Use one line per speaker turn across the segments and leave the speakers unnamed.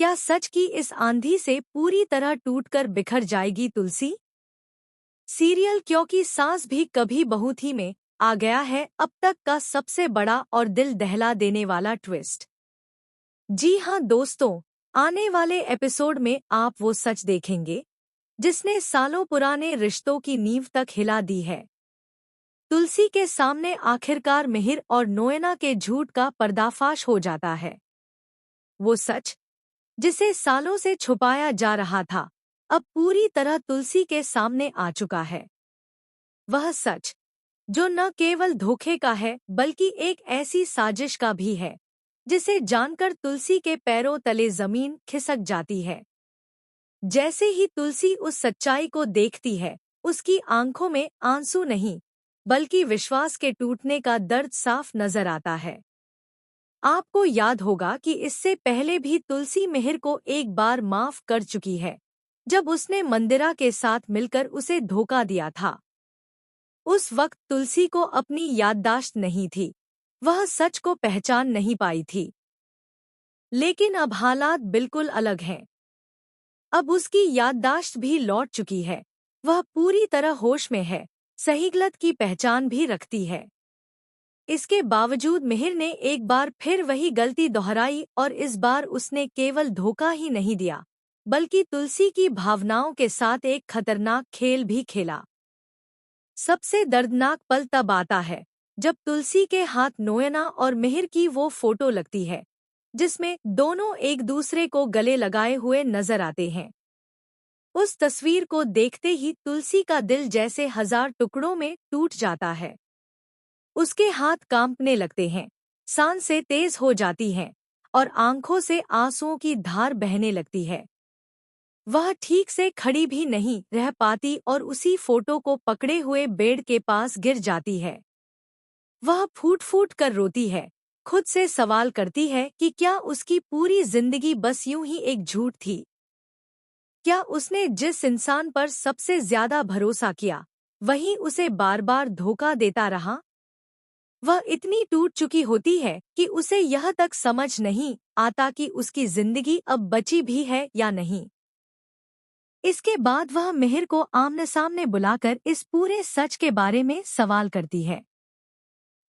क्या सच की इस आंधी से पूरी तरह टूटकर बिखर जाएगी तुलसी? सीरियल क्योंकि सास भी कभी बहू थी में आ गया है अब तक का सबसे बड़ा और दिल दहला देने वाला ट्विस्ट। जी हाँ दोस्तों, आने वाले एपिसोड में आप वो सच देखेंगे जिसने सालों पुराने रिश्तों की नींव तक हिला दी है। तुलसी के सामने आखिरकार मिहिर और नोएना के झूठ का पर्दाफाश हो जाता है। वो सच जिसे सालों से छुपाया जा रहा था, अब पूरी तरह तुलसी के सामने आ चुका है। वह सच जो न केवल धोखे का है बल्कि एक ऐसी साजिश का भी है जिसे जानकर तुलसी के पैरों तले जमीन खिसक जाती है। जैसे ही तुलसी उस सच्चाई को देखती है, उसकी आंखों में आंसू नहीं बल्कि विश्वास के टूटने का दर्द साफ नजर आता है। आपको याद होगा कि इससे पहले भी तुलसी मिहिर को एक बार माफ कर चुकी है, जब उसने मंदिरा के साथ मिलकर उसे धोखा दिया था। उस वक्त तुलसी को अपनी याददाश्त नहीं थी, वह सच को पहचान नहीं पाई थी। लेकिन अब हालात बिल्कुल अलग हैं। अब उसकी याददाश्त भी लौट चुकी है, वह पूरी तरह होश में है, सही गलत की पहचान भी रखती है। इसके बावजूद मिहिर ने एक बार फिर वही गलती दोहराई और इस बार उसने केवल धोखा ही नहीं दिया बल्कि तुलसी की भावनाओं के साथ एक खतरनाक खेल भी खेला। सबसे दर्दनाक पल तब आता है जब तुलसी के हाथ नोएना और मिहिर की वो फोटो लगती है जिसमें दोनों एक दूसरे को गले लगाए हुए नजर आते हैं। उस तस्वीर को देखते ही तुलसी का दिल जैसे 1000 टुकड़ों में टूट जाता है। उसके हाथ कांपने लगते हैं, सांसें तेज हो जाती हैं और आंखों से आंसुओं की धार बहने लगती है। वह ठीक से खड़ी भी नहीं रह पाती और उसी फोटो को पकड़े हुए बेड के पास गिर जाती है। वह फूट फूट कर रोती है, खुद से सवाल करती है कि क्या उसकी पूरी जिंदगी बस यूं ही एक झूठ थी? क्या उसने जिस इंसान पर सबसे ज्यादा भरोसा किया, वही उसे बार बार धोखा देता रहा? वह इतनी टूट चुकी होती है कि उसे यह तक समझ नहीं आता कि उसकी जिंदगी अब बची भी है या नहीं। इसके बाद वह मिहिर को आमने सामने बुलाकर इस पूरे सच के बारे में सवाल करती है।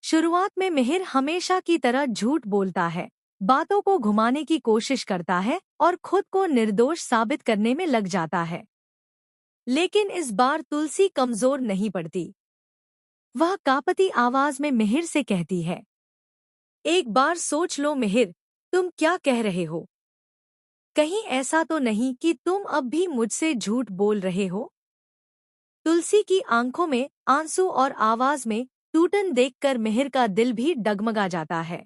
शुरुआत में मिहिर हमेशा की तरह झूठ बोलता है, बातों को घुमाने की कोशिश करता है और खुद को निर्दोष साबित करने में लग जाता है। लेकिन इस बार तुलसी कमजोर नहीं पड़ती। वह कांपती आवाज में मिहिर से कहती है, एक बार सोच लो मिहिर, तुम क्या कह रहे हो? कहीं ऐसा तो नहीं कि तुम अब भी मुझसे झूठ बोल रहे हो? तुलसी की आंखों में आंसू और आवाज में टूटन देखकर मिहिर का दिल भी डगमगा जाता है।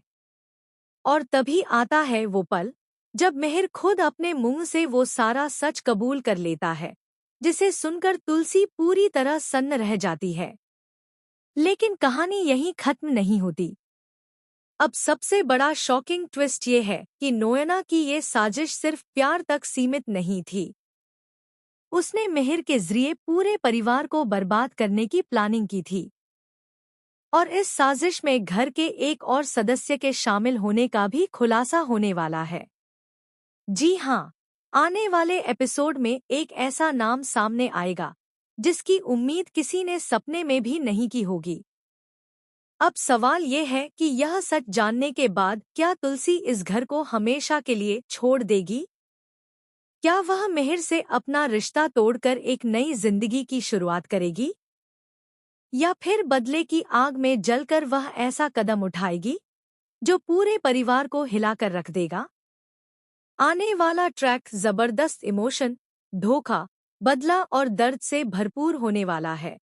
और तभी आता है वो पल जब मिहिर खुद अपने मुंह से वो सारा सच कबूल कर लेता है, जिसे सुनकर तुलसी पूरी तरह सन्न रह जाती है। लेकिन कहानी यहीं खत्म नहीं होती। अब सबसे बड़ा शॉकिंग ट्विस्ट ये है कि नोएना की ये साजिश सिर्फ प्यार तक सीमित नहीं थी। उसने मिहिर के जरिए पूरे परिवार को बर्बाद करने की प्लानिंग की थी। और इस साजिश में घर के एक और सदस्य के शामिल होने का भी खुलासा होने वाला है। जी हाँ, आने वाले एपिसोड में एक ऐसा नाम सामने आएगा जिसकी उम्मीद किसी ने सपने में भी नहीं की होगी। अब सवाल ये है कि यह सच जानने के बाद क्या तुलसी इस घर को हमेशा के लिए छोड़ देगी? क्या वह मिहिर से अपना रिश्ता तोड़कर एक नई जिंदगी की शुरुआत करेगी? या फिर बदले की आग में जलकर वह ऐसा कदम उठाएगी जो पूरे परिवार को हिलाकर रख देगा? आने वाला ट्रैक जबरदस्त इमोशन, धोखा, बदला और दर्द से भरपूर होने वाला है।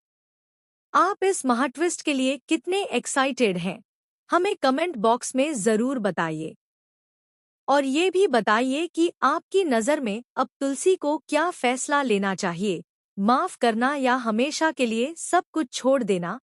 आप इस महाट्विस्ट के लिए कितने एक्साइटेड हैं? हमें कमेंट बॉक्स में जरूर बताइए। और ये भी बताइए कि आपकी नज़र में अब तुलसी को क्या फैसला लेना चाहिए, माफ करना या हमेशा के लिए सब कुछ छोड़ देना?